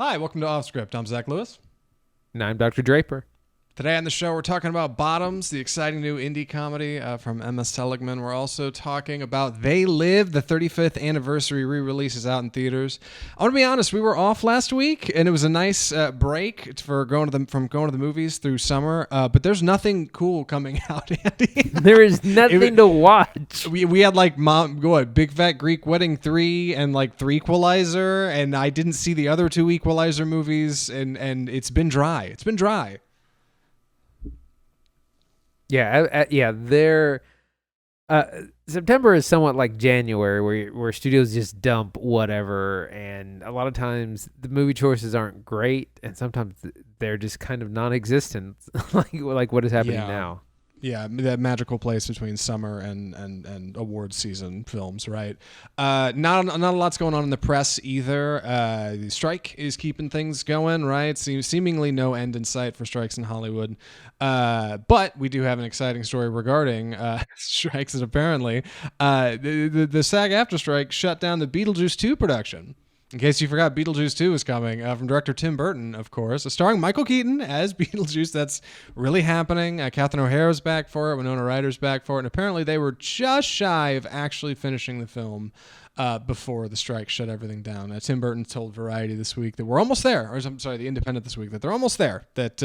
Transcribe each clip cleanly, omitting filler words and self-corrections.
Hi, welcome to Off Script. I'm Zach Lewis. And I'm Dr. Draper. Today on the show, we're talking about Bottoms, the exciting new indie comedy from Emma Seligman. We're also talking about They Live, the 35th anniversary re-release is out in theaters. I want to be honest, we were off last week, and it was a nice break for going to the movies through summer. But there's nothing cool coming out, Andy. There is nothing to watch. We had like Big Fat Greek Wedding 3 and like 3 Equalizer, and I didn't see the other 2 Equalizer movies, and it's been dry. It's been dry. Yeah. September is somewhat like January, where studios just dump whatever, and a lot of times the movie choices aren't great, and sometimes they're just kind of non-existent, like what is happening now. Yeah, that magical place between summer and award season films, right? Not a lot's going on in the press either. The strike is keeping things going, right? Seemingly no end in sight for strikes in Hollywood. But we do have an exciting story regarding strikes, and apparently the SAG-AFTRA strike shut down the Beetlejuice 2 production. In case you forgot, Beetlejuice 2 is coming from director Tim Burton, of course, starring Michael Keaton as Beetlejuice. That's really happening. Catherine O'Hara's back for it. Winona Ryder's back for it. And apparently they were just shy of actually finishing the film before the strike shut everything down. Tim Burton told Variety this week that we're almost there. Or I'm sorry, The Independent this week, that they're almost there. That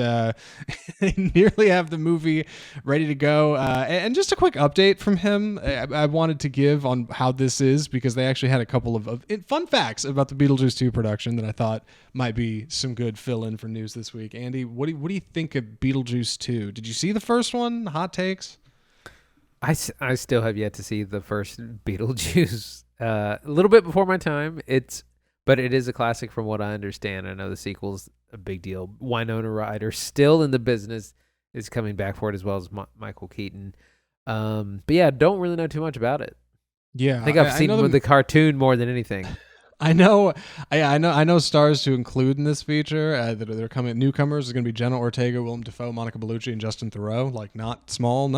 they nearly have the movie ready to go. And just a quick update from him I wanted to give on how this is, because they actually had a couple of fun facts about the Beetlejuice 2 production that I thought might be some good fill-in for news this week. Andy, what do you think of Beetlejuice 2? Did you see the first one? Hot takes? I still have yet to see the first Beetlejuice. A little bit before my time. But it is a classic from what I understand. I know the sequel's a big deal. Winona Ryder, still in the business, is coming back for it, as well as Michael Keaton. But yeah, don't really know too much about it. Yeah, I think I've seen the cartoon more than anything. I know stars to include in this feature that are coming. Newcomers is going to be Jenna Ortega, Willem Dafoe, Monica Bellucci, and Justin Theroux. Like not small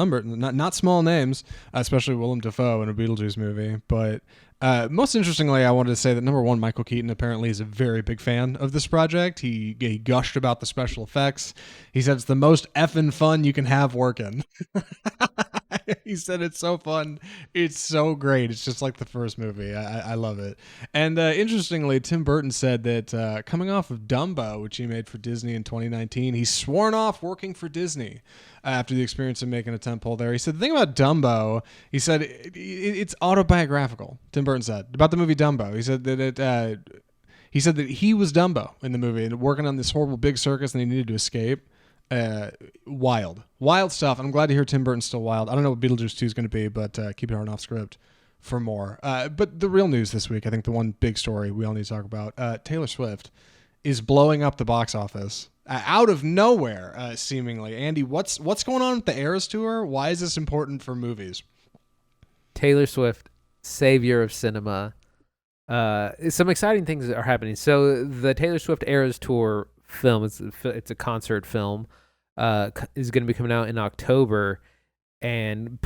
names, especially Willem Dafoe in a Beetlejuice movie. But most interestingly, I wanted to say that number one, Michael Keaton apparently is a very big fan of this project. He gushed about the special effects. He said it's the most effing fun you can have working. He said it's so fun. It's so great. It's just like the first movie. I love it. And interestingly, Tim Burton said that coming off of Dumbo, which he made for Disney in 2019, he's sworn off working for Disney after the experience of making a tentpole there. He said the thing about Dumbo, he said it's autobiographical. Tim Burton said about the movie Dumbo. He said that he said that he was Dumbo in the movie and working on this horrible big circus, and he needed to escape. Wild stuff. I'm glad to hear Tim Burton's still wild. I don't know what Beetlejuice 2 is going to be, but keep your heart off script for more. But the real news this week, I think the one big story we all need to talk about, Taylor Swift is blowing up the box office out of nowhere, seemingly. Andy, what's going on with the Eras Tour? Why is this important for movies? Taylor Swift, savior of cinema. Some exciting things are happening. So the Taylor Swift Eras Tour film, it's a concert film, is going to be coming out in October, and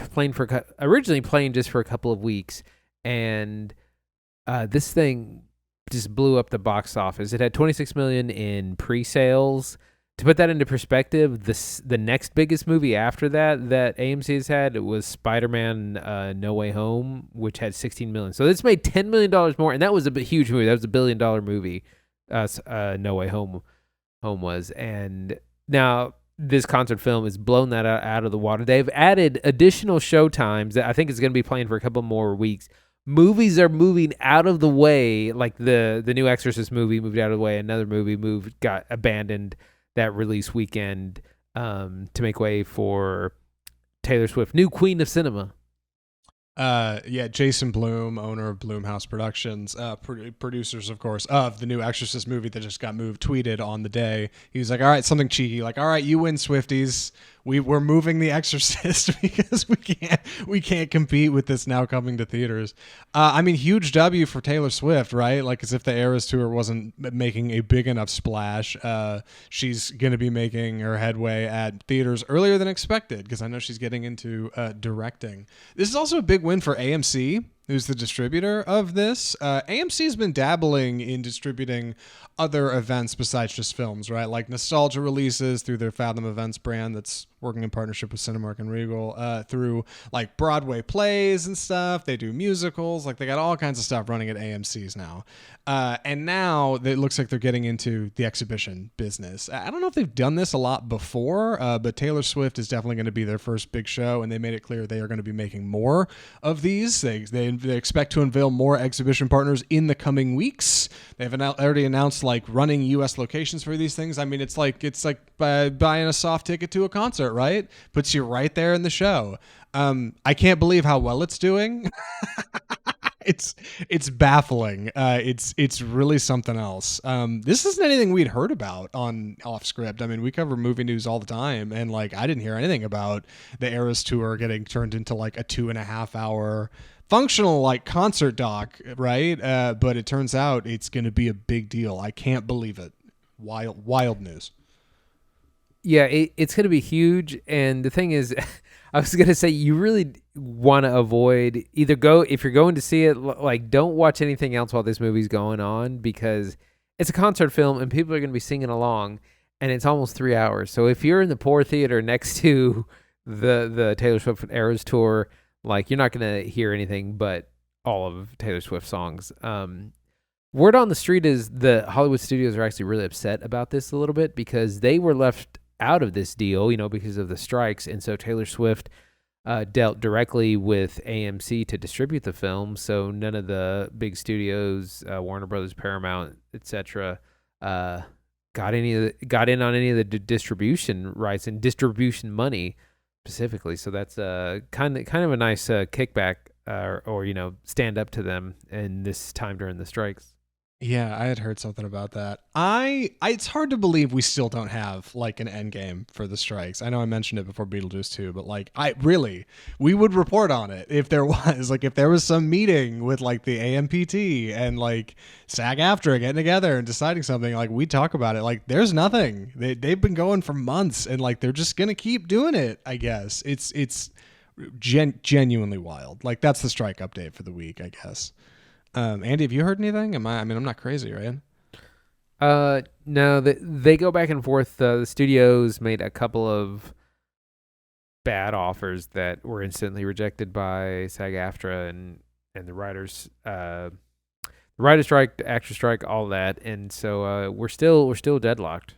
originally playing just for a couple of weeks, and this thing just blew up the box office. It had 26 million in pre-sales. To put that into perspective, the next biggest movie after that AMC has had was Spider-Man No Way Home, which had 16 million. So this made $10 million more, and that was a huge movie. That was $1 billion movie. No Way Home was. And now this concert film has blown that out of the water. They've added additional show times that I think is going to be playing for a couple more weeks. Movies are moving out of the way, like the new Exorcist movie moved out of the way. Another movie got abandoned that release weekend to make way for Taylor Swift, new queen of cinema. Jason Blum, owner of Blumhouse Productions, producers, of course, of the new Exorcist movie that just got moved, tweeted on the day. He was like, all right, something cheeky, like, all right, you win, Swifties. We're moving The Exorcist because we can't compete with this now coming to theaters. I mean, huge W for Taylor Swift, right? Like, as if the Eras Tour wasn't making a big enough splash. She's going to be making her headway at theaters earlier than expected, because I know she's getting into directing. This is also a big win for AMC, who's the distributor of this. AMC's been dabbling in distributing other events besides just films, right? Like nostalgia releases through their Fathom Events brand that's working in partnership with Cinemark and Regal, through like Broadway plays and stuff. They do musicals. Like they got all kinds of stuff running at AMC's now. And now it looks like they're getting into the exhibition business. I don't know if they've done this a lot before, but Taylor Swift is definitely going to be their first big show, and they made it clear they are going to be making more of these. They expect to unveil more exhibition partners in the coming weeks. They've already announced like running U.S. locations for these things. I mean, it's like buying a soft ticket to a concert, right? Puts you right there in the show. I can't believe how well it's doing. It's baffling. It's really something else. This isn't anything we'd heard about on Off Script. I mean, we cover movie news all the time, and like I didn't hear anything about the Eras Tour getting turned into like a 2.5 hour functional like concert doc, right? But it turns out it's going to be a big deal. I can't believe it. Wild news. Yeah, it's going to be huge. And the thing is, I was going to say, you really want to avoid if you're going to see it, like don't watch anything else while this movie's going on, because it's a concert film and people are going to be singing along, and it's almost 3 hours. So if you're in the poor theater next to the Taylor Swift Eras Tour, like you're not going to hear anything but all of Taylor Swift songs. Word on the street is the Hollywood studios are actually really upset about this a little bit, because they were left out of this deal, because of the strikes. And so Taylor Swift dealt directly with AMC to distribute the film. So none of the big studios, Warner Brothers, Paramount, etc., got in on any of the distribution rights and distribution money specifically. So that's kind of a nice kickback, or stand up to them in this time during the strikes. Yeah, I had heard something about that. It's hard to believe we still don't have like an end game for the strikes. I know I mentioned it before Beetlejuice 2, but like we would report on it if there was some meeting with like the AMPT and like SAG-AFTRA getting together and deciding something, like we talk about it. Like there's nothing. They've been going for months, and like they're just going to keep doing it, I guess. It's genuinely wild. Like that's the strike update for the week, I guess. Andy, have you heard anything? I'm not crazy, right? No, they go back and forth. The studios made a couple of bad offers that were instantly rejected by SAG-AFTRA and the writers, the writer strike, the actor strike, all that, and so we're still deadlocked.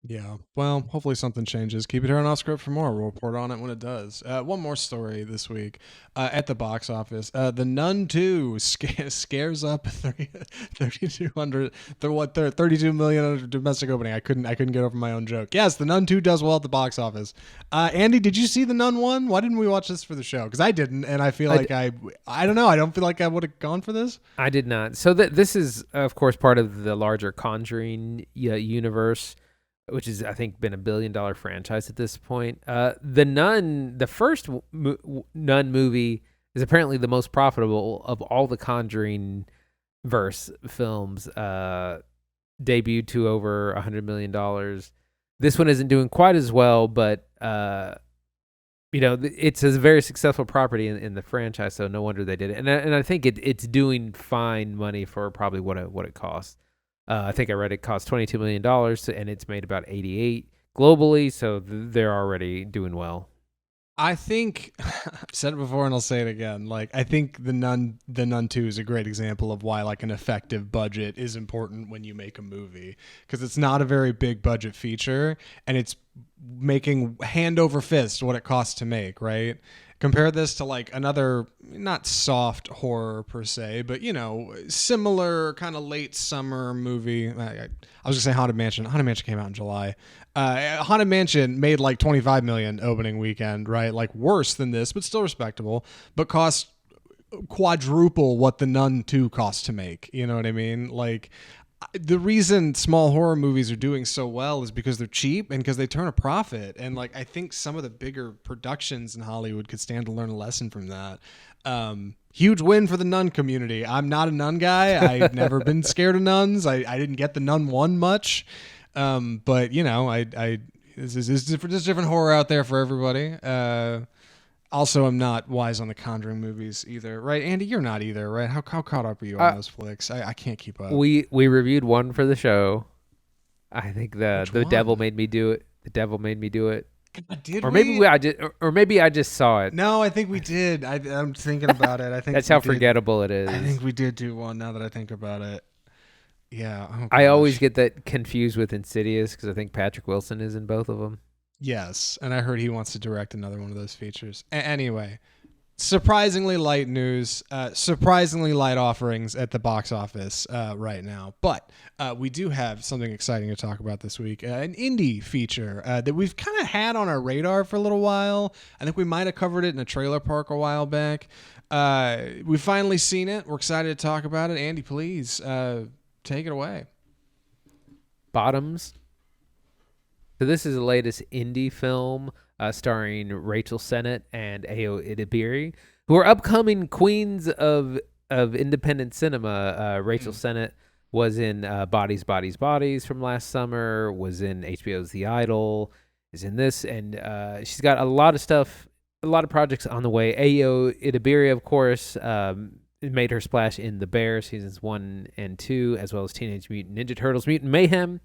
Yeah, well, hopefully something changes. Keep it here on Off Script for more. We'll report on it when it does. One more story this week at the box office. The Nun II scares up 3,200. They're 32 million domestic opening. I couldn't get over my own joke. Yes, the Nun II does well at the box office. Andy, did you see the Nun 1? Why didn't we watch this for the show? Because I didn't, and I feel like I don't know. I don't feel like I would have gone for this. I did not. So this is, of course, part of the larger Conjuring universe, which is, I think, been $1 billion franchise at this point. The Nun, the first Nun movie, is apparently the most profitable of all the Conjuring verse films. Debuted to over $100 million. This one isn't doing quite as well, but it's a very successful property in the franchise, so no wonder they did it. And I think it's doing fine money for probably what it costs. I think I read it cost $22 million, and it's made about 88 globally, so they're already doing well. I think I've said it before and I'll say it again. Like, I think the Nun 2 is a great example of why like an effective budget is important when you make a movie, because it's not a very big budget feature and it's making hand over fist what it costs to make, right? Compare this to like another, not soft horror per se, but similar kind of late summer movie. I was gonna say Haunted Mansion. Haunted Mansion came out in July. Haunted Mansion made like 25 million opening weekend, right? Like worse than this, but still respectable, but cost quadruple what the Nun 2 cost to make. You know what I mean? Like, the reason small horror movies are doing so well is because they're cheap and because they turn a profit. And like, I think some of the bigger productions in Hollywood could stand to learn a lesson from that. Huge win for the Nun community. I'm not a Nun guy. I've never been scared of nuns. I didn't get the Nun 1 much. But there's different horror out there for everybody. Also, I'm not wise on the Conjuring movies either, right? Andy, you're not either, right? How caught up are you on those flicks? I can't keep up. We reviewed one for the show. I think Which the devil one? made me do it. The devil made me do it. Did Or maybe we? maybe I just saw it. No, I think we did. I'm thinking about it. I think That's we how did. forgettable it is. I think we did do one. Now that I think about it, yeah. Oh, I always gosh. get that confused with Insidious because I think Patrick Wilson is in both of them. Yes, and I heard he wants to direct another one of those features. Anyway, surprisingly light news, surprisingly light offerings at the box office right now. But we do have something exciting to talk about this week, an indie feature that we've kind of had on our radar for a little while. I think we might have covered it in a trailer park a while back. We've finally seen it. We're excited to talk about it. Andy, please take it away. Bottoms. So this is the latest indie film starring Rachel Sennett and Ayo Edebiri, who are upcoming queens of independent cinema. Rachel Sennett was in Bodies, Bodies, Bodies from last summer, was in HBO's The Idol, is in this, and she's got a lot of stuff, a lot of projects on the way. Ayo Edebiri, of course, made her splash in The Bear seasons 1 and 2, as well as Teenage Mutant Ninja Turtles Mutant Mayhem.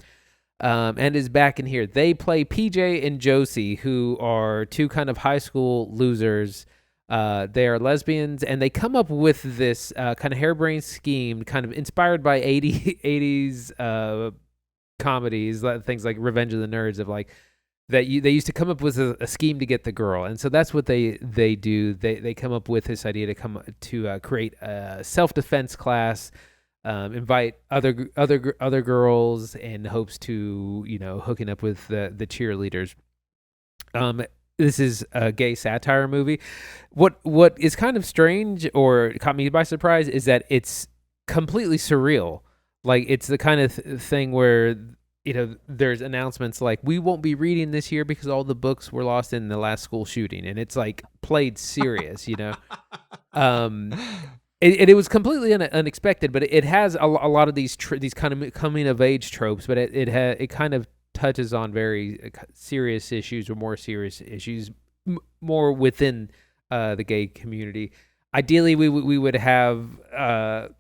And is back in here. They play PJ and Josie, who are two kind of high school losers. They are lesbians, and they come up with this kind of harebrained scheme, kind of inspired by 80s comedies, things like Revenge of the Nerds, of like they used to come up with a scheme to get the girl, and so that's what they do. They come up with this idea to create a self-defense class. Invite other girls in hopes to, hooking up with the cheerleaders. This is a gay satire movie. What is kind of strange or caught me by surprise is that it's completely surreal. Like, it's the kind of thing where there's announcements like, we won't be reading this year because all the books were lost in the last school shooting, and it's like played serious. It was completely unexpected, but it has a lot of these kind of coming of age tropes, but it kind of touches on very serious issues, or more serious issues, more within the gay community. Ideally, we would have a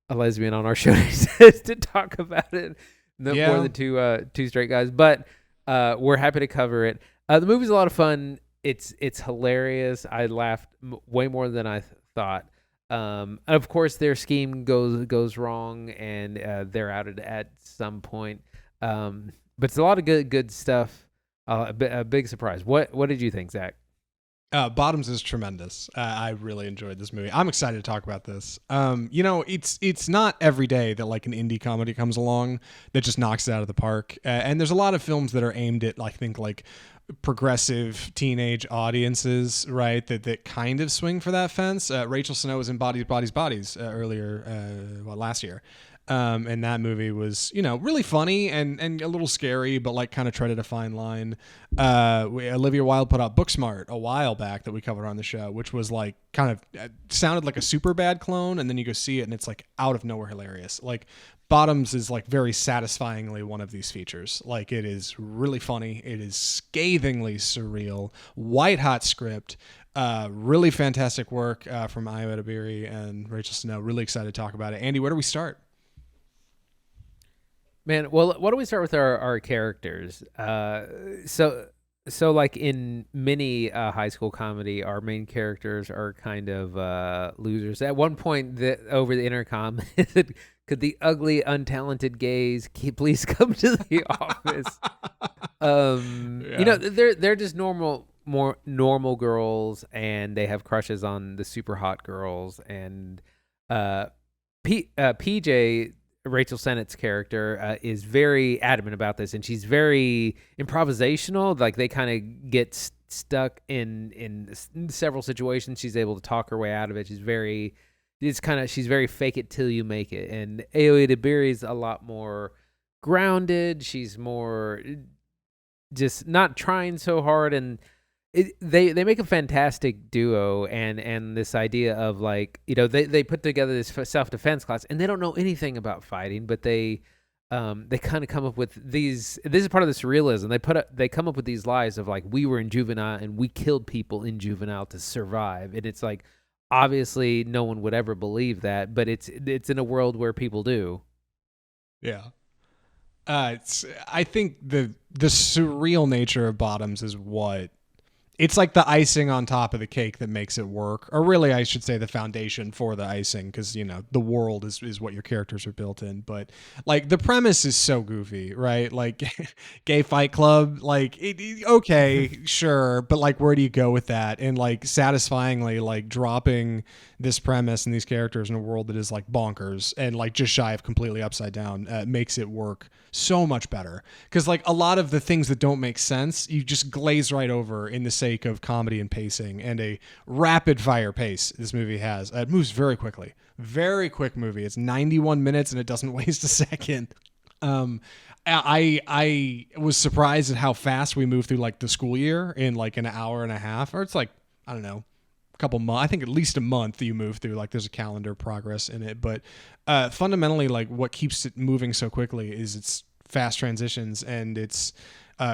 lesbian on our show to talk about it, more than two straight guys, but we're happy to cover it. The movie's a lot of fun. It's hilarious. I laughed way more than I thought. Of course, their scheme goes wrong, and they're outed at some point. But it's a lot of good stuff. A big surprise. What did you think, Zach? Bottoms is tremendous. I really enjoyed this movie. I'm excited to talk about this. It's not every day that like an indie comedy comes along that just knocks it out of the park. And there's a lot of films that are aimed at, I think, like progressive teenage audiences, right? That kind of swing for that fence. Rachel Snow was in Bodies, Bodies, Bodies earlier, last year. And that movie was, really funny and a little scary, but like kind of treaded a fine line. Olivia Wilde put out Booksmart a while back that we covered on the show, which was like kind of sounded like a super bad clone. And then you go see it and it's like out of nowhere hilarious. Like Bottoms is like very satisfyingly one of these features. Like, it is really funny. It is scathingly surreal, white hot script. Really fantastic work from Ayo Edebiri and Rachel Snow. Really excited to talk about it. Andy, where do we start? Man, well, why don't we start with our characters? So like in many high school comedy, our main characters are kind of losers. At one point, over the intercom, could the ugly, untalented gays please come to the office? They're just more normal girls, and they have crushes on the super hot girls. And PJ, Rachel Sennett's character, is very adamant about this, and she's very improvisational. Like, they kind of get stuck in several situations. She's able to talk her way out of it. She's very fake it till you make it. And Ayo Edebiri is a lot more grounded. She's more just not trying so hard, and they make a fantastic duo. And this idea of like, they put together this self-defense class, and they don't know anything about fighting, but they they kind of come up with these. This is part of the surrealism. They come up with these lies of like, we were in juvenile and we killed people in juvenile to survive, and it's like, obviously no one would ever believe that, but it's in a world where people do. Yeah. I think the surreal nature of Bottoms is what it's like the icing on top of the cake that makes it work, or really I should say the foundation for the icing, because the world is what your characters are built in. But like the premise is so goofy, right? Like gay fight club, like okay, sure, but like where do you go with that? And like satisfyingly like dropping this premise and these characters in a world that is like bonkers and like just shy of completely upside down makes it work so much better, because like a lot of the things that don't make sense you just glaze right over in the sake of comedy and pacing and a rapid fire pace this movie has. It moves very quick movie. It's 91 minutes and it doesn't waste a second. I was surprised at how fast we moved through like the school year in like an hour and a half, or it's like, I don't know, couple months. I think at least a month you move through. Like there's a calendar progress in it, but fundamentally, like what keeps it moving so quickly is its fast transitions and its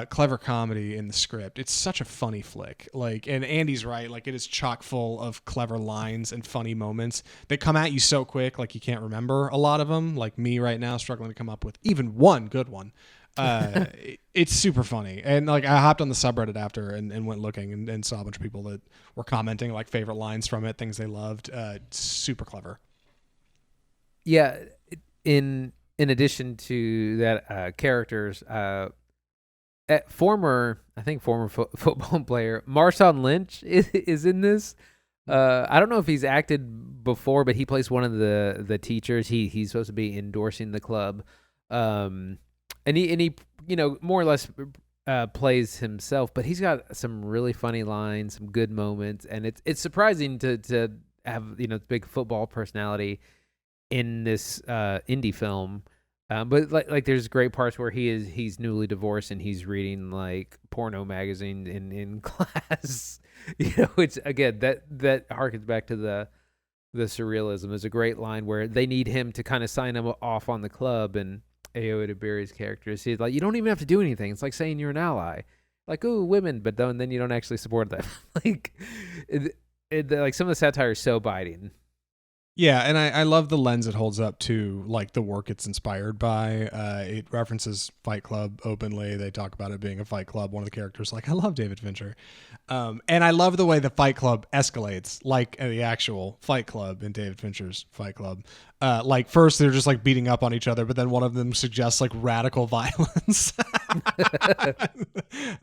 clever comedy in the script. It's such a funny flick. Like, and Andy's right. Like it is chock full of clever lines and funny moments that come at you so quick, like you can't remember a lot of them. Like me right now, struggling to come up with even one good one. It's super funny, and like I hopped on the subreddit after and went looking and saw a bunch of people that were commenting like favorite lines from it, things they loved. Super clever. Yeah, in addition to that, characters, former football player Marshawn Lynch is in this. I don't know if he's acted before, but he plays one of the teachers. He's supposed to be endorsing the club. And he more or less plays himself, but he's got some really funny lines, some good moments, and it's surprising to have big football personality in this indie film. But like there's great parts where he's newly divorced and he's reading like porno magazine in class. Which again that harkens back to the surrealism. Is a great line where they need him to kind of sign him off on the club, and Ayo Edebiri's character is like, you don't even have to do anything. It's like saying you're an ally. Like, ooh, women, but then you don't actually support them. Like, like some of the satire is so biting. Yeah, and I love the lens it holds up to, like the work it's inspired by. It references Fight Club openly. They talk about it being a Fight Club. One of the characters like, I love David Fincher. And I love the way the Fight Club escalates, like the actual Fight Club in David Fincher's Fight Club. Like first they're just like beating up on each other, but then one of them suggests like radical violence.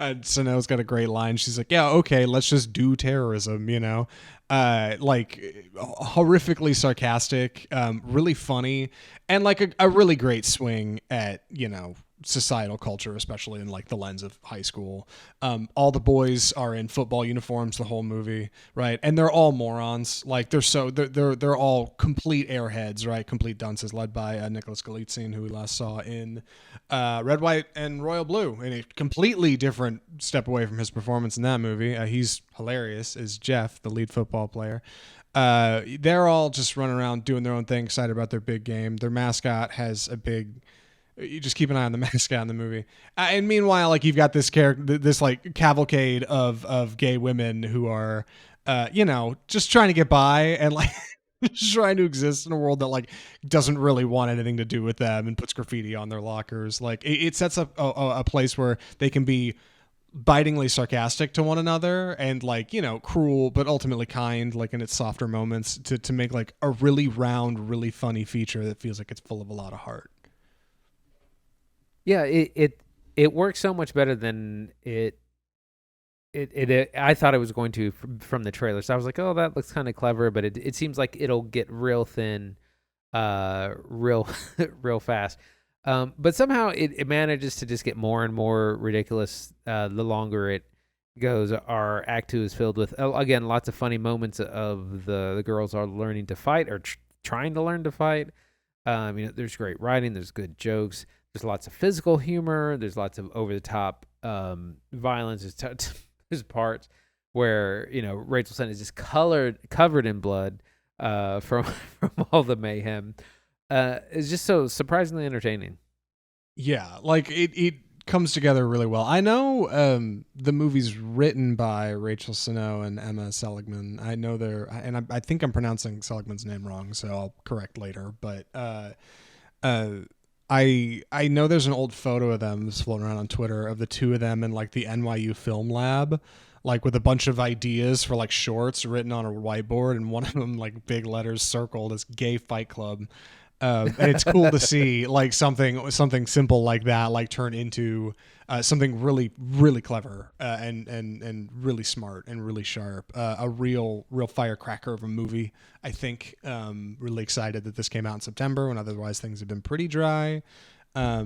And Sano's got a great line. She's like, yeah, okay, let's just do terrorism, like horrifically sarcastic, really funny, and like a really great swing at, societal culture, especially in like the lens of high school. All the boys are in football uniforms the whole movie, right? And they're all morons. Like they're all complete airheads, right? Complete dunces, led by Nicholas Galitzine, who we last saw in Red, White, and Royal Blue, in a completely different step away from his performance in that movie. He's hilarious as Jeff, the lead football player. They're all just running around doing their own thing, excited about their big game. Their mascot has a big... You just keep an eye on the mascot in the movie. And meanwhile, like you've got this character, this like cavalcade of gay women who are, just trying to get by and like just trying to exist in a world that like doesn't really want anything to do with them and puts graffiti on their lockers. Like it sets up a place where they can be bitingly sarcastic to one another and like, cruel, but ultimately kind, like in its softer moments to make like a really round, really funny feature that feels like it's full of a lot of heart. Yeah, it works so much better than it I thought it was going to from the trailer. So I was like, oh, that looks kind of clever, but it seems like it'll get real thin, real real fast. But somehow it manages to just get more and more ridiculous the longer it goes. Our act 2 is filled with, again, lots of funny moments of the girls are learning to fight or trying to learn to fight. There's great writing, there's good jokes. There's lots of physical humor. There's lots of over-the-top violence. There's parts where Rachel Sennett is just covered in blood from all the mayhem. It's just so surprisingly entertaining. Yeah, like it comes together really well. I know the movie's written by Rachel Senow and Emma Seligman. I know I think I'm pronouncing Seligman's name wrong, so I'll correct later. But uh, I know there's an old photo of them that's floating around on Twitter of the two of them in like the NYU film lab, like with a bunch of ideas for like shorts written on a whiteboard, and one of them like big letters circled as "Gay Fight Club." And it's cool to see like something simple like that like turn into something really really clever and really smart and really sharp. A real firecracker of a movie. I think really excited that this came out in September when otherwise things have been pretty dry. I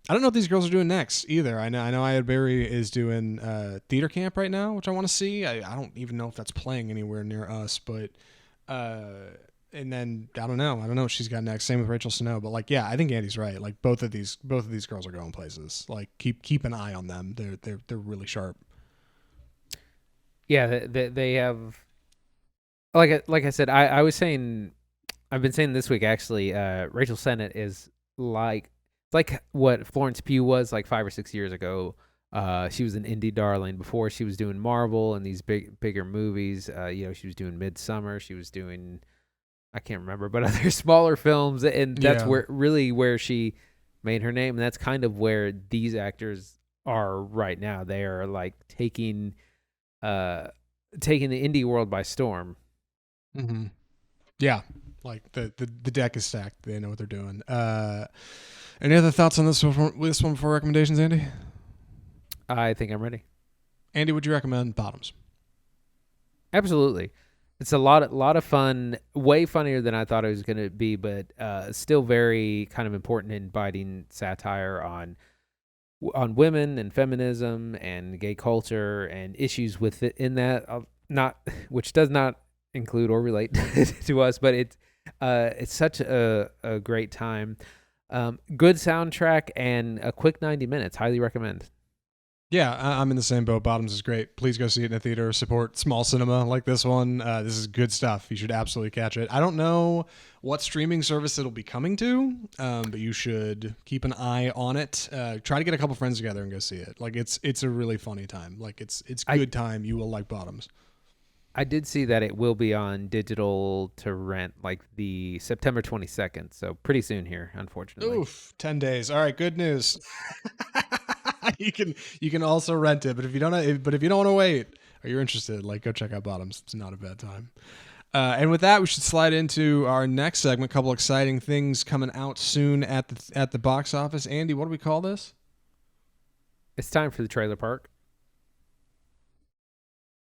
don't know what these girls are doing next either. I know Aya Berry is doing theater camp right now, which I want to see. I don't even know if that's playing anywhere near us, but and then I don't know what she's got next. Same with Rachel Senow, but like, yeah, I think Andy's right. Like both of these girls are going places. Like keep an eye on them. They're really sharp. Yeah, they have, like I said, I was saying, I've been saying this week actually. Rachel Sennett is like what Florence Pugh was like 5 or 6 years ago. She was an indie darling before she was doing Marvel and these bigger movies. She was doing Midsummer. She was doing, I can't remember, but other smaller films, and that's where she made her name. And that's kind of where these actors are right now. They are like taking the indie world by storm. Mm-hmm. Yeah, like the deck is stacked. They know what they're doing. Any other thoughts on this one before recommendations, Andy? I think I'm ready. Andy, would you recommend Bottoms? Absolutely. It's a lot of fun, way funnier than I thought it was going to be, but still very kind of important and biting satire on women and feminism and gay culture and issues within that, which does not include or relate to us, but it's such a great time. Good soundtrack and a quick 90 minutes. Highly recommend. Yeah, I'm in the same boat. Bottoms is great. Please go see it in a theater. Support small cinema like this one. This is good stuff. You should absolutely catch it. I don't know what streaming service it'll be coming to, but you should keep an eye on it. Try to get a couple friends together and go see it. Like it's a really funny time. Like it's good time. You will like Bottoms. I did see that it will be on digital to rent like the September 22nd. So pretty soon here, unfortunately. Oof, 10 days. All right, good news. You can also rent it, but if you don't want to wait or you're interested, like go check out Bottoms. It's not a bad time. And with that, we should slide into our next segment. A couple exciting things coming out soon at the box office. Andy, what do we call this? It's time for the trailer park.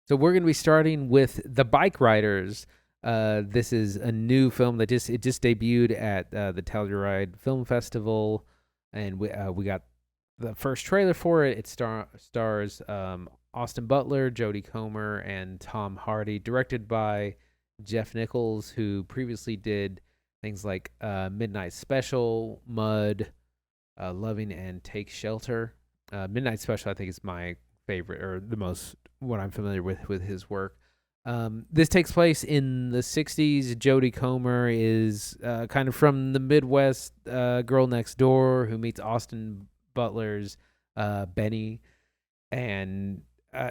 So we're going to be starting with The Bike Riders. This is a new film that just debuted at the Telluride Film Festival, and we got the first trailer for it. It stars Austin Butler, Jodie Comer, and Tom Hardy. Directed by Jeff Nichols, who previously did things like Midnight Special, Mud, Loving and Take Shelter. Midnight Special, I think, is my favorite, or the most what I'm familiar with his work. This takes place in the 60s. Jodie Comer is kind of from the Midwest, girl next door who meets Austin Butler's Benny, and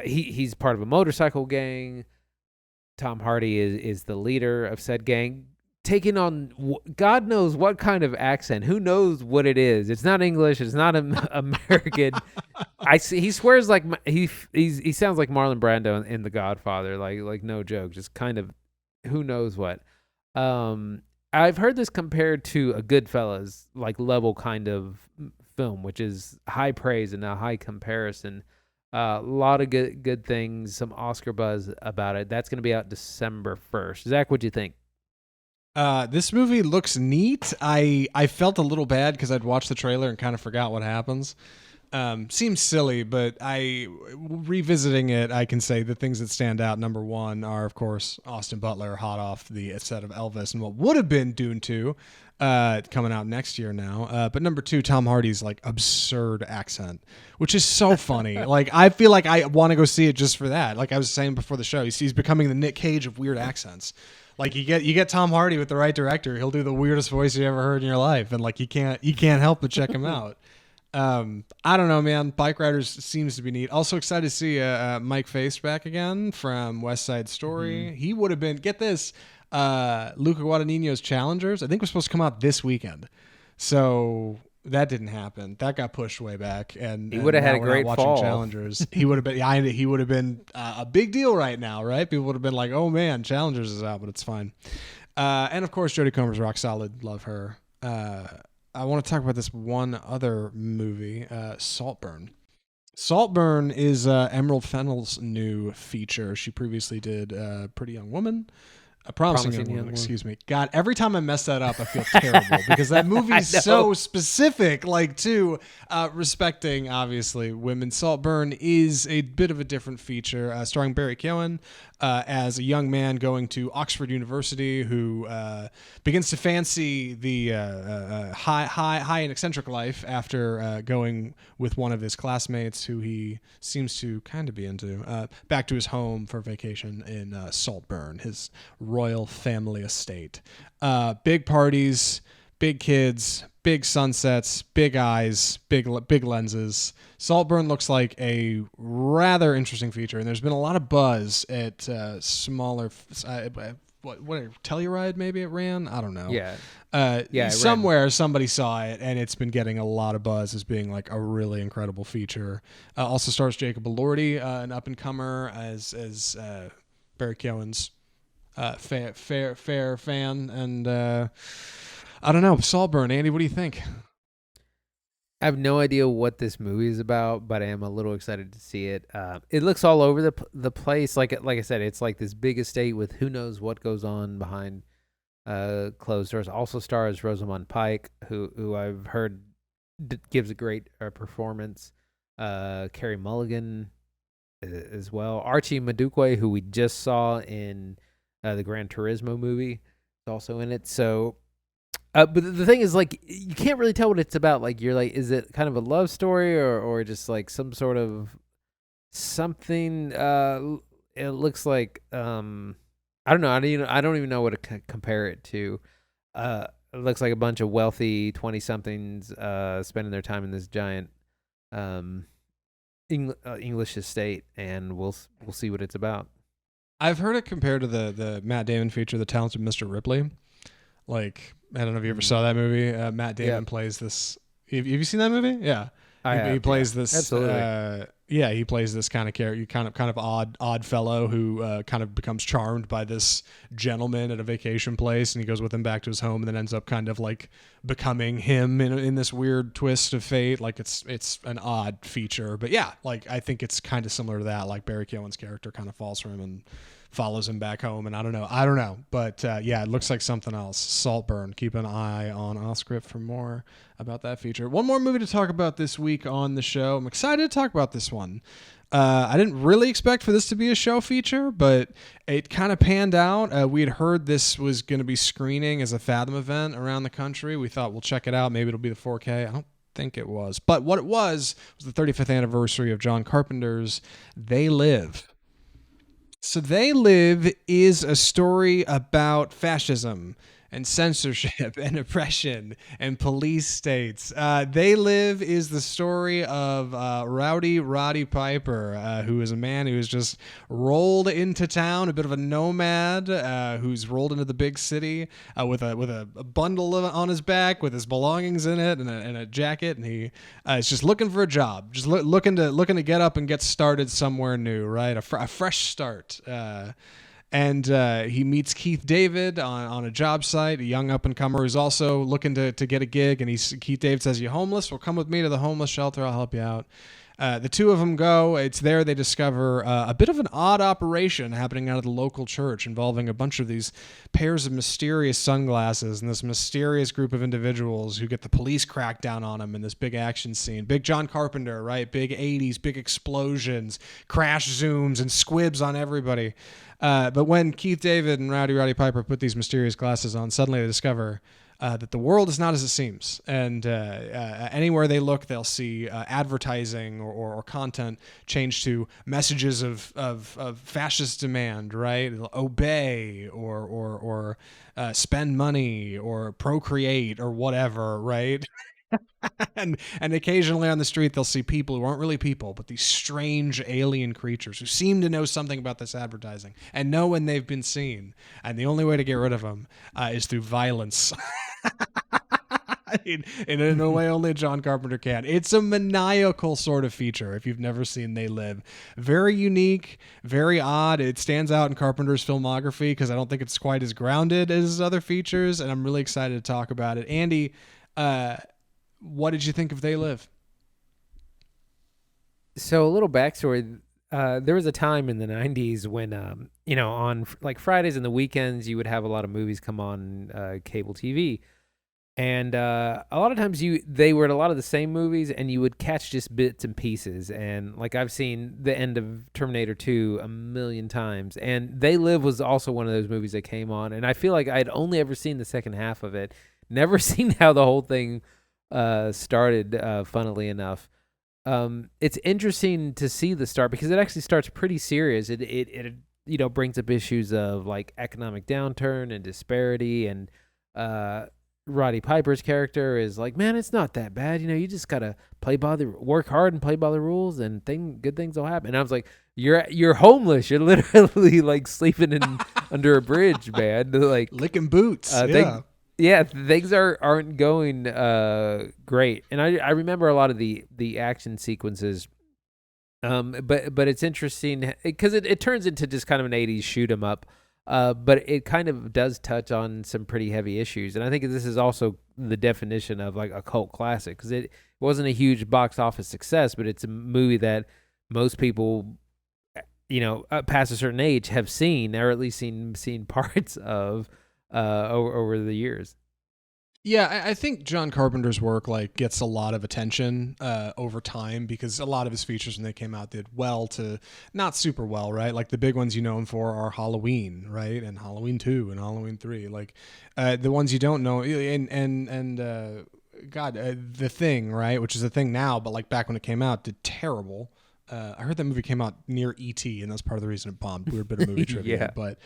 he's part of a motorcycle gang. Tom Hardy is the leader of said gang, taking on God knows what kind of accent. Who knows what it is? It's not English. It's not American. He swears like he sounds like Marlon Brando in The Godfather. Like no joke. Just kind of who knows what. I've heard this compared to a Goodfellas like level kind of film, which is high praise and a high comparison. A lot of good things. Some Oscar buzz about it. That's going to be out December 1st. Zach, what'd you think? This movie looks neat. I felt a little bad because I'd watched the trailer and kind of forgot what happens. Seems silly, but revisiting it, I can say the things that stand out. Number one are, of course, Austin Butler hot off the set of Elvis and what would have been Dune 2, coming out next year now. But number two, Tom Hardy's like absurd accent, which is so funny. Like I feel like I want to go see it just for that. Like I was saying before the show, he's becoming the Nick Cage of weird accents. Like you get Tom Hardy with the right director, he'll do the weirdest voice you ever heard in your life, and like you can't help but check him out. I don't know, man. Bike Riders seems to be neat. Also excited to see Mike Face back again from West Side Hmm. Story. He would have been, get this, Luca Guadagnino's Challengers, I think was supposed to come out this weekend. So that didn't happen. That got pushed way back, and He would have had now a we're not great watching fall. Challengers. He would have been, yeah, he would have been a big deal right now, right? People would have been like, "Oh man, Challengers is out," but it's fine. And of course, Jodie Comer's rock solid. Love her. I want to talk about this one other movie, Saltburn. Saltburn is Emerald Fennell's new feature. She previously did Pretty Young Woman, A Promising Young Promising Woman, young one. excuse me. God, every time I mess that up, I feel terrible because that I movie's know. so specific, like, to respecting, obviously, women. Saltburn is a bit of a different feature, starring Barry Keoghan as a young man going to Oxford University who begins to fancy the high and eccentric life after going with one of his classmates who he seems to kind of be into back to his home for vacation in Saltburn, his royal family estate. Big parties, big kids, big sunsets, big eyes, big lenses. Saltburn looks like a rather interesting feature, and there's been a lot of buzz at smaller. What Telluride maybe it ran? I don't know. Yeah. Yeah, I read. Somewhere somebody saw it, and it's been getting a lot of buzz as being like a really incredible feature. Also stars Jacob Elordi, an up and comer, as Barry Keoghan's fair fan, and I don't know. Saltburn, Andy, what do you think? I have no idea what this movie is about, but I am a little excited to see it. It looks all over the place. Like I said, it's like this big estate with who knows what goes on behind closed doors. Also stars Rosamund Pike, who I've heard gives a great performance. Carey Mulligan as well. Archie Madukwe, who we just saw in the Gran Turismo movie, is also in it. So but the thing is, like, you can't really tell what it's about. Like, you're like, is it kind of a love story or just like some sort of something? It looks like I don't know. I don't even know what to compare it to. It looks like a bunch of wealthy 20 somethings spending their time in this giant um English estate, and we'll see what it's about. I've heard it compared to the Matt Damon feature, The Talented Mr. Ripley. Like, I don't know if you ever Mm. saw that movie. Matt Damon Yep, plays this. Have you seen that movie? Yeah, I he have. Yeah, plays this. absolutely. Yeah, he plays this kind of character, kind of odd fellow who kind of becomes charmed by this gentleman at a vacation place, and he goes with him back to his home, and then ends up kind of like becoming him in this weird twist of fate. Like, it's an odd feature, but yeah, like I think it's kind of similar to that. Like, Barry Keoghan's character kind of falls for him and follows him back home, and I don't know, but yeah, it looks like something else. Saltburn. Keep an eye on Oscript for more about that feature. One more movie to talk about this week on the show. I'm excited to talk about this one. I didn't really expect for this to be a show feature, but it kind of panned out. We had heard this was going to be screening as a Fathom event around the country. We thought we'll check it out. Maybe it'll be the 4K. I don't think it was. But what it was the 35th anniversary of John Carpenter's They Live. So They Live is a story about fascism and censorship and oppression and police states. They Live is the story of Rowdy Roddy Piper, who is a man who has just rolled into town, a bit of a nomad, who's rolled into the big city with a bundle on his back with his belongings in it and a jacket, and he is just looking for a job, just looking to get up and get started somewhere new, right? A fresh start. And he meets Keith David on a job site, a young up and comer who's also looking to get a gig. And Keith David says, "You homeless? Well, come with me to the homeless shelter. I'll help you out." The two of them go. It's there they discover a bit of an odd operation happening out of the local church involving a bunch of these pairs of mysterious sunglasses and this mysterious group of individuals who get the police crack down on them in this big action scene. Big John Carpenter, right? Big 80s, big explosions, crash zooms, and squibs on everybody. But when Keith David and Rowdy Roddy Piper put these mysterious glasses on, suddenly they discover that the world is not as it seems. And anywhere they look, they'll see advertising or content change to messages of fascist demand, right? Obey or spend money or procreate or whatever, right? and occasionally on the street they'll see people who aren't really people, but these strange alien creatures who seem to know something about this advertising and know when they've been seen, and the only way to get rid of them is through violence. In a way only John Carpenter can. It's a maniacal sort of feature if you've never seen They Live. Very unique, very odd. It stands out in Carpenter's filmography because I don't think it's quite as grounded as his other features, and I'm really excited to talk about it. Andy, what did you think of They Live? So a little backstory. There was a time in the 90s when, on like Fridays and the weekends, you would have a lot of movies come on cable TV. And a lot of times they were at a lot of the same movies, and you would catch just bits and pieces. And like I've seen the end of Terminator 2 a million times, and They Live was also one of those movies that came on. And I feel like I'd only ever seen the second half of it, never seen how the whole thing started. Funnily enough, it's interesting to see the start because it actually starts pretty serious. It brings up issues of like economic downturn and disparity, and Roddy Piper's character is like, man, it's not that bad. You just gotta work hard and play by the rules, and good things will happen. And I was like, you're homeless. You're literally like sleeping under a bridge, man. Like licking boots. Things aren't going great. And I remember a lot of the action sequences. But it's interesting because it turns into just kind of an 80s shoot 'em up. But it kind of does touch on some pretty heavy issues. And I think this is also the definition of like a cult classic, because it wasn't a huge box office success, but it's a movie that most people, past a certain age have seen, or at least seen parts of over the years. Yeah, I think John Carpenter's work like gets a lot of attention over time because a lot of his features when they came out did well to not super well, right? Like the big ones you know him for are Halloween, right? And Halloween 2 and Halloween 3. Like the ones you don't know, and The Thing, right? Which is a thing now, but like back when it came out, did terrible. I heard that movie came out near E.T., and that's part of the reason it bombed. Weird bit of movie trivia. Yeah. But,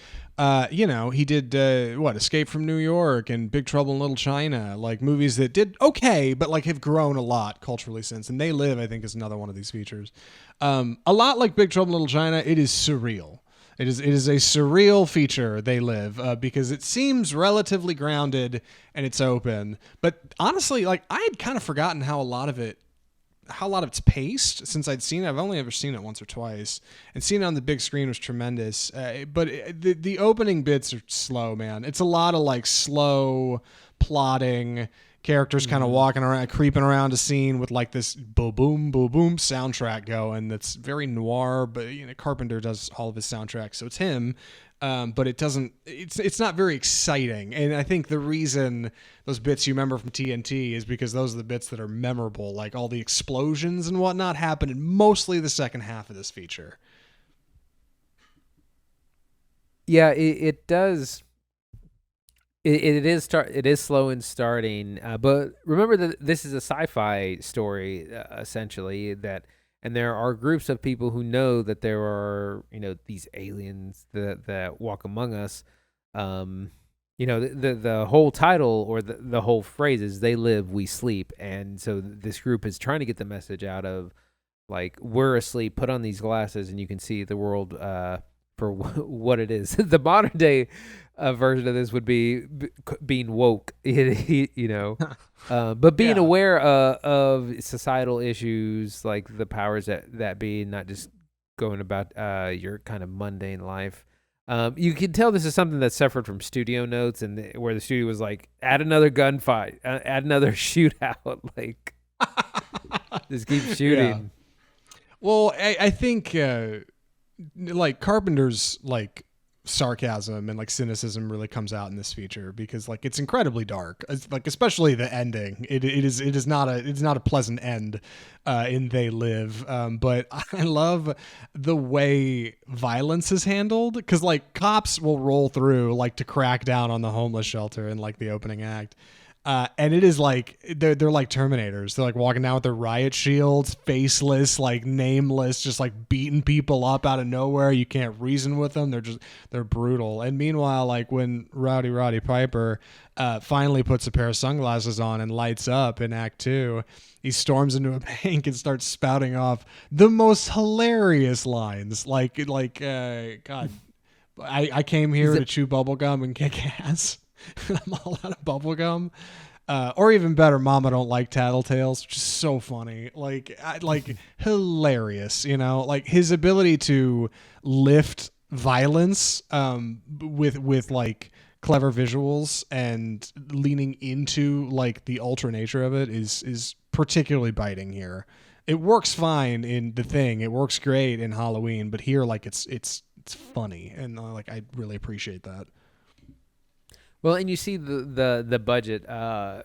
he did, Escape from New York and Big Trouble in Little China, like movies that did okay, but like have grown a lot culturally since. And They Live, I think, is another one of these features. A lot like Big Trouble in Little China, it is surreal. It is a surreal feature, They Live, because it seems relatively grounded and it's open. But honestly, like I had kind of forgotten how a lot of it's paced since I'd seen it. I've only ever seen it once or twice, and seeing it on the big screen was tremendous. But the opening bits are slow, man. It's a lot of like slow plotting, characters kind of walking around, creeping around a scene with like this boom, boom, boom, boom soundtrack going. That's very noir, but Carpenter does all of his soundtracks, so it's him. But it's not very exciting. And I think the reason those bits you remember from TNT is because those are the bits that are memorable. Like all the explosions and whatnot happen in mostly the second half of this feature. Yeah, it does. It is slow in starting, but remember that this is a sci-fi story, essentially, and there are groups of people who know that there are, these aliens that walk among us. The whole title or the whole phrase is "They live, we sleep," and so this group is trying to get the message out of, like, we're asleep. Put on these glasses, and you can see the world for what it is. The modern day version of this would be being woke, but being aware of societal issues, like the powers that be, not just going about your kind of mundane life. You can tell this is something that suffered from studio notes, and where the studio was like, add another gunfight, add another shootout, like just keep shooting. Yeah. Well, I think like Carpenter's like sarcasm and like cynicism really comes out in this feature because like it's incredibly dark, like especially the ending. It is not a pleasant end in They Live, but I love the way violence is handled because like cops will roll through like to crack down on the homeless shelter in like the opening act. And it is like they're like Terminators. They're like walking down with their riot shields, faceless, like nameless, just like beating people up out of nowhere. You can't reason with them. They're brutal. And meanwhile, like when Roddy Piper finally puts a pair of sunglasses on and lights up in Act 2, he storms into a bank and starts spouting off the most hilarious lines. God, I came here to chew bubblegum and kick ass. I'm all out of bubblegum. Or even better, Mama Don't Like Tattletales, which is so funny. Like hilarious, you know? Like his ability to lift violence with like clever visuals and leaning into like the ultra nature of it is particularly biting here. It works fine in The Thing. It works great in Halloween, but here like it's funny, and like I really appreciate that. Well, and you see the budget. So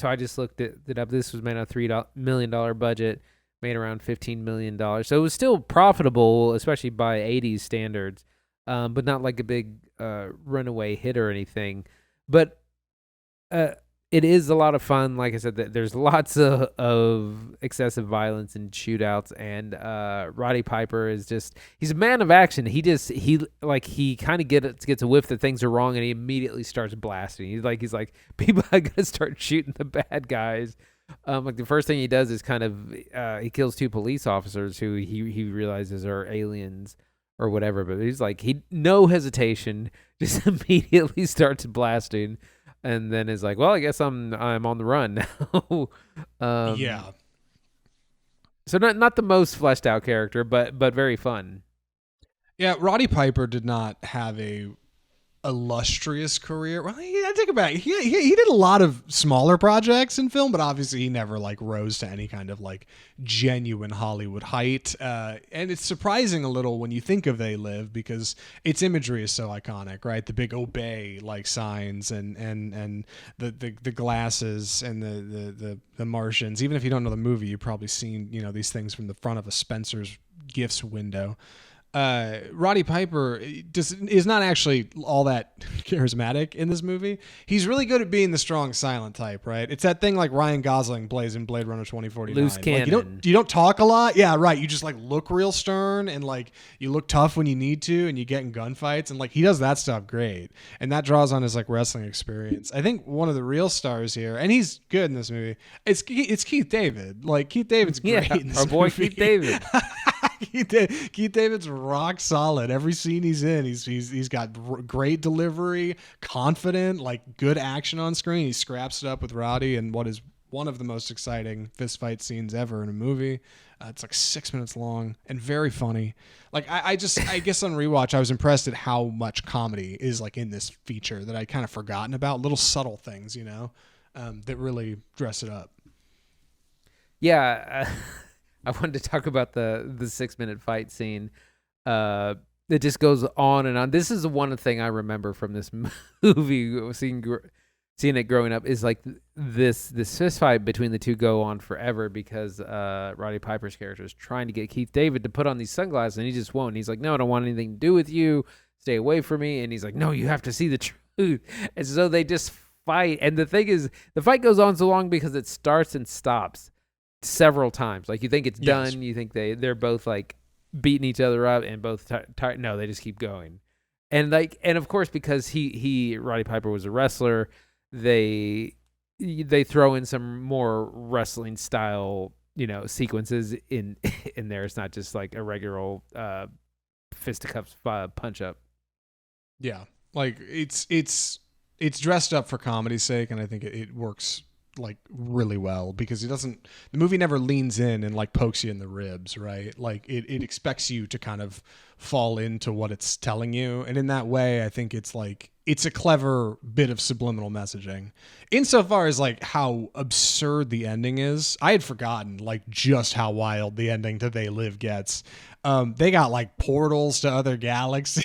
I just looked it up. This was made on a $3 million budget, made around $15 million. So it was still profitable, especially by '80s standards, but not like a big runaway hit or anything. But it is a lot of fun. Like I said, there's lots of excessive violence and shootouts, and Roddy Piper is he's a man of action. He kind of gets a whiff that things are wrong, and he immediately starts blasting. He's like people are gonna start shooting the bad guys. Like the first thing he does is kind of he kills 2 police officers who he realizes are aliens or whatever. But he's like no hesitation, just immediately starts blasting. And then is like, well, I guess I'm on the run now. Yeah. So not the most fleshed out character, but very fun. Yeah, Roddy Piper did not have a illustrious career. Well, I think about it. He did a lot of smaller projects in film, but obviously he never like rose to any kind of like genuine Hollywood height. And it's surprising a little when you think of They Live, because its imagery is so iconic, right? The big obey like signs and the glasses and the Martians. Even if you don't know the movie, you've probably seen, you know, these things from the front of a Spencer's Gifts window. Roddy Piper is not actually all that charismatic in this movie. He's really good at being the strong silent type, right? It's that thing like Ryan Gosling plays in Blade Runner 2049. Loose cannon. Like you don't talk a lot. Yeah, right. You just like look real stern and like you look tough when you need to, and you get in gunfights, and like he does that stuff great. And that draws on his like wrestling experience. I think one of the real stars here, and he's good in this movie, it's Keith David. Like Keith David's great in this our boy movie. Keith David. Keith David's rock solid. Every scene he's in, he's got great delivery, confident, like good action on screen. He scraps it up with Roddy in what is one of the most exciting fist fight scenes ever in a movie. It's like 6 minutes long and very funny. Like I guess on rewatch, I was impressed at how much comedy is like in this feature that I'd kind of forgotten about. Little subtle things, you know, that really dress it up. Yeah. I wanted to talk about the 6-minute fight scene. It just goes on and on. This is the one thing I remember from this movie, seeing it growing up, is like this fist fight between the two go on forever because Roddy Piper's character is trying to get Keith David to put on these sunglasses, and he just won't. He's like, no, I don't want anything to do with you. Stay away from me. And he's like, no, you have to see the truth. And so they just fight. And the thing is, the fight goes on so long because it starts and stops several times. Like you think it's done, you think they're both like beating each other up and both tired. No, they just keep going. And of course, because he Roddy Piper was a wrestler, they throw in some more wrestling style, you know, sequences in there. It's not just like a regular old fisticuffs punch up. Yeah, like it's dressed up for comedy's sake, and I think it works like really well because the movie never leans in and like pokes you in the ribs, right? Like it expects you to kind of fall into what it's telling you, and in that way I think it's a clever bit of subliminal messaging insofar as like how absurd the ending is. I had forgotten like just how wild the ending to They Live gets. They got like portals to other galaxies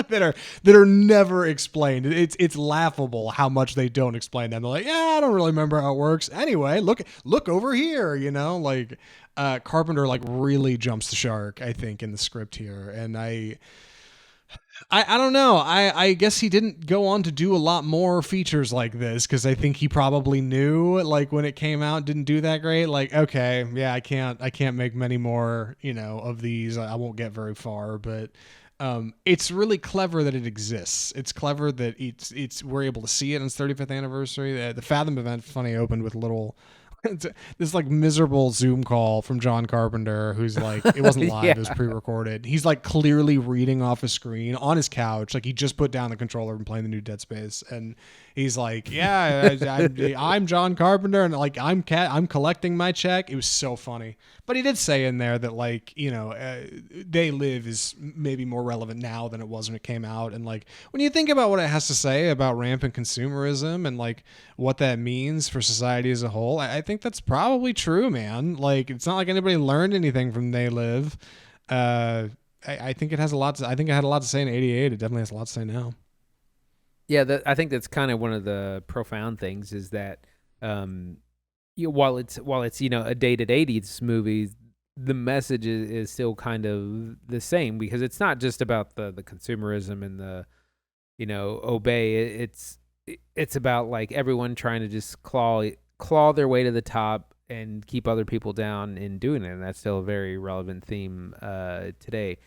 that are never explained. It's laughable how much they don't explain them. They're like, yeah, I don't really remember how it works. Anyway, look over here, you know, like Carpenter like really jumps the shark, I think, in the script here. And I don't know. I guess he didn't go on to do a lot more features like this because I think he probably knew like when it came out didn't do that great. Like, okay, yeah, I can't make many more, of these. I won't get very far, but it's really clever that it exists. It's clever that it's we're able to see it on its 35th anniversary. The Fathom event, funny, opened with a little this like miserable Zoom call from John Carpenter, who's like, it wasn't live, Yeah. it was pre-recorded. He's like clearly reading off a screen on his couch, like he just put down the controller and playing the new Dead Space, and he's like, "Yeah, I'm John Carpenter, and like I'm collecting my check." It was so funny, but he did say in there that like They Live is maybe more relevant now than it was when it came out, and like when you think about what it has to say about rampant consumerism and like what that means for society as a whole, I think that's probably true, man. Like, it's not like anybody learned anything from They Live. I think it has a lot. I think it had a lot to say in '88. It definitely has a lot to say now. Yeah, I think that's kind of one of the profound things is that, while it's a dated '80s movie, the message is still kind of the same because it's not just about the consumerism and the obey. It's about like everyone trying to just claw their way to the top and keep other people down in doing it, and that's still a very relevant theme today.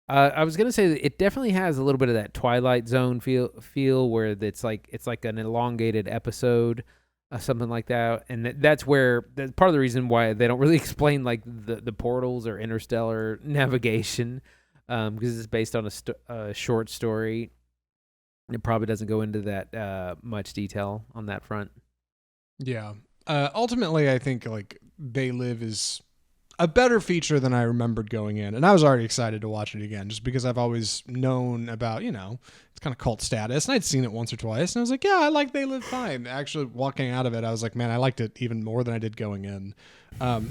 I was gonna say that it definitely has a little bit of that Twilight Zone feel where it's like an elongated episode, something like that, and that's part of the reason why they don't really explain like the portals or interstellar navigation, because it's based on a short story. It probably doesn't go into that much detail on that front. Yeah. Ultimately, I think like They Live is a better feature than I remembered going in, and I was already excited to watch it again, just because I've always known about it's kind of cult status, and I'd seen it once or twice, and I was like, yeah, I like They Live Fine. Actually, walking out of it, I was like, man, I liked it even more than I did going in.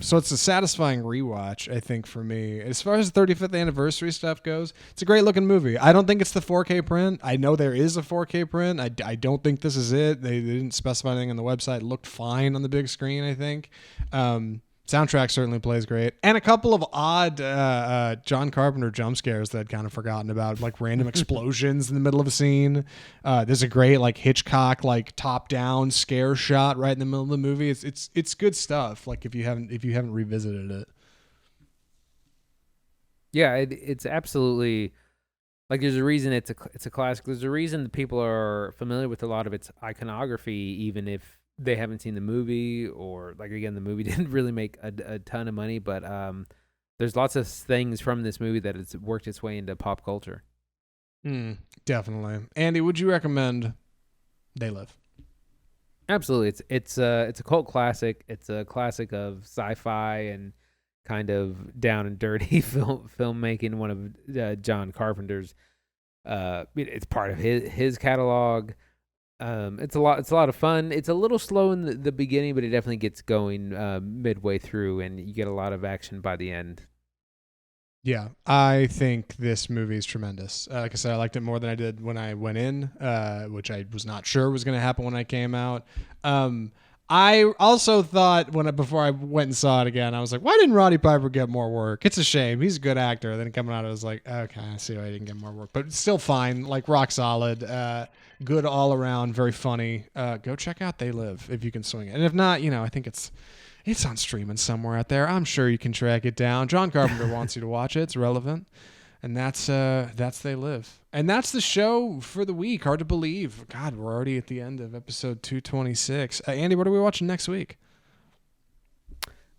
So it's a satisfying rewatch, I think, for me. As far as the 35th anniversary stuff goes, it's a great looking movie. I don't think it's the 4K print. I know there is a 4K print. I don't think this is it. They didn't specify anything on the website. It looked fine on the big screen, I think. Soundtrack certainly plays great, and a couple of odd John Carpenter jump scares that I'd kind of forgotten about, like random explosions in the middle of a scene. There's a great like Hitchcock like top down scare shot right in the middle of the movie. It's good stuff. Like if you haven't revisited it. Yeah, it's absolutely like there's a reason it's a classic. There's a reason that people are familiar with a lot of its iconography, even if they haven't seen the movie, or like again, the movie didn't really make a ton of money, but there's lots of things from this movie that it's worked its way into pop culture. Definitely. Andy, would you recommend They Live? Absolutely, it's a cult classic. It's a classic of sci-fi and kind of down and dirty filmmaking. One of John Carpenter's. It's part of his catalog. It's a lot of fun. It's a little slow in the beginning, but it definitely gets going midway through, and you get a lot of action by the end. Yeah, I think this movie is tremendous. Like I said, I liked it more than I did when I went in, which I was not sure was going to happen when I came out. I also thought before I went and saw it again, I was like, why didn't Roddy Piper get more work? It's a shame. He's a good actor. Then coming out, I was like, okay, I see why he didn't get more work. But it's still fine, like rock solid, good all around, very funny. Go check out They Live if you can swing it. And if not, I think it's on streaming somewhere out there. I'm sure you can track it down. John Carpenter wants you to watch it. It's relevant. And that's They Live. And that's the show for the week. Hard to believe. God, we're already at the end of episode 226. Andy, what are we watching next week?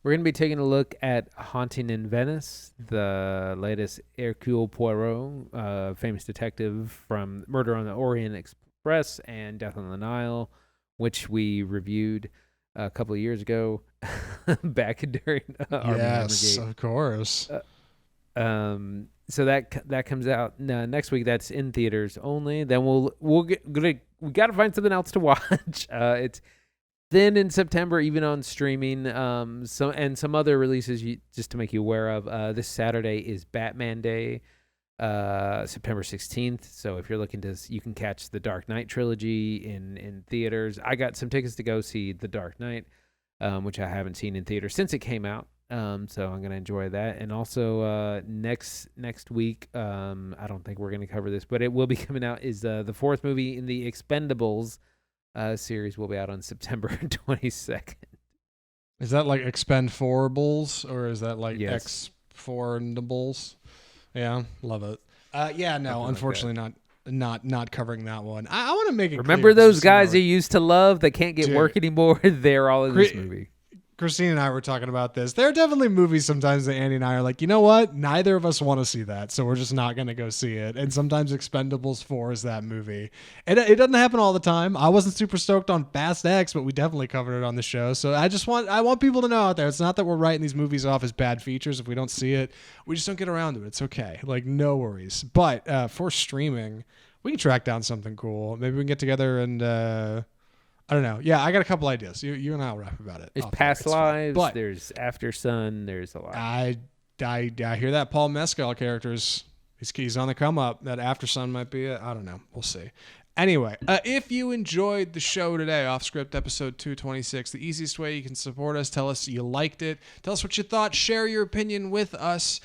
We're going to be taking a look at Haunting in Venice, the latest Hercule Poirot, famous detective from Murder on the Orient Express and Death on the Nile, which we reviewed a couple of years ago back during our Yes, of course. So that comes out next week. That's in theaters only. Then we got to find something else to watch. It's then in September, even on streaming. Some other releases just to make you aware of. This Saturday is Batman Day, September 16th. So if you're looking you can catch the Dark Knight trilogy in theaters. I got some tickets to go see The Dark Knight, which I haven't seen in theaters since it came out. So I'm gonna enjoy that. And also next week, I don't think we're gonna cover this, but it will be coming out. Is the fourth movie in the Expendables series will be out on September 22nd. Is that like Expendables or is that like Yes. Expendables? Yeah, love it. Yeah, no, Something unfortunately not covering that one. I want to make it Remember clear, 'cause those Christina and I guys you used to love that can't get Dude. work anymore? They're all in this Cri- movie. Christine and I were talking about this. There are definitely movies sometimes that Andy and I are like, you know what? Neither of us want to see that, so we're just not going to go see it. And sometimes Expendables 4 is that movie. And it doesn't happen all the time. I wasn't super stoked on Fast X, but we definitely covered it on the show. So I want people to know out there, it's not that we're writing these movies off as bad features. If we don't see it, we just don't get around to it. It's okay. Like, no worries. But for streaming, we can track down something cool. Maybe we can get together and I don't know. Yeah, I got a couple ideas. You and I'll rap about it. There's off there. Past It's fine. Lives. But There's After Sun. There's a lot. I hear that Paul Mescal character's he's on the come up. That After Sun might be it. I don't know. We'll see. Anyway, if you enjoyed the show today, Off Script episode 226, the easiest way you can support us, tell us you liked it, tell us what you thought, share your opinion with us,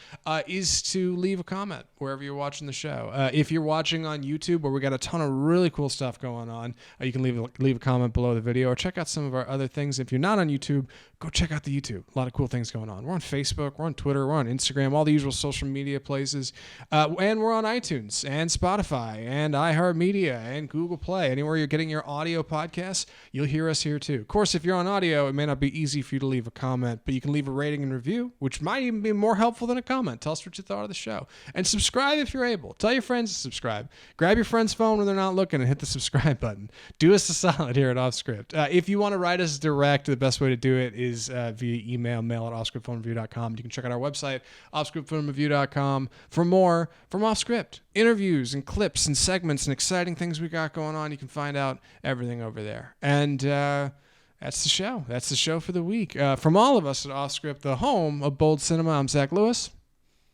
is to leave a comment wherever you're watching the show. If you're watching on YouTube, where we got a ton of really cool stuff going on, you can leave a comment below the video or check out some of our other things. If you're not on YouTube, go check out the YouTube. A lot of cool things going on. We're on Facebook, we're on Twitter, we're on Instagram, all the usual social media places. And we're on iTunes and Spotify and iHeartMedia and Google Play. Anywhere you're getting your audio podcasts, you'll hear us here too. Of course, if you're on audio, it may not be easy for you to leave a comment, but you can leave a rating and review, which might even be more helpful than a comment. Tell us what you thought of the show. And subscribe if you're able. Tell your friends to subscribe. Grab your friend's phone when they're not looking and hit the subscribe button. Do us a solid here at Offscript. If you want to write us direct, the best way to do it is via email, mail@offscriptfilmreview.com. You can check out our website, offscriptfilmreview.com, for more from Offscript. Interviews and clips and segments and exciting things we got going on. You can find out everything over there. And that's the show. That's the show for the week. From all of us at Offscript, the home of bold cinema, I'm Zach Lewis.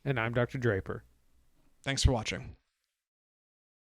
And I'm Dr. Draper. Thanks for watching.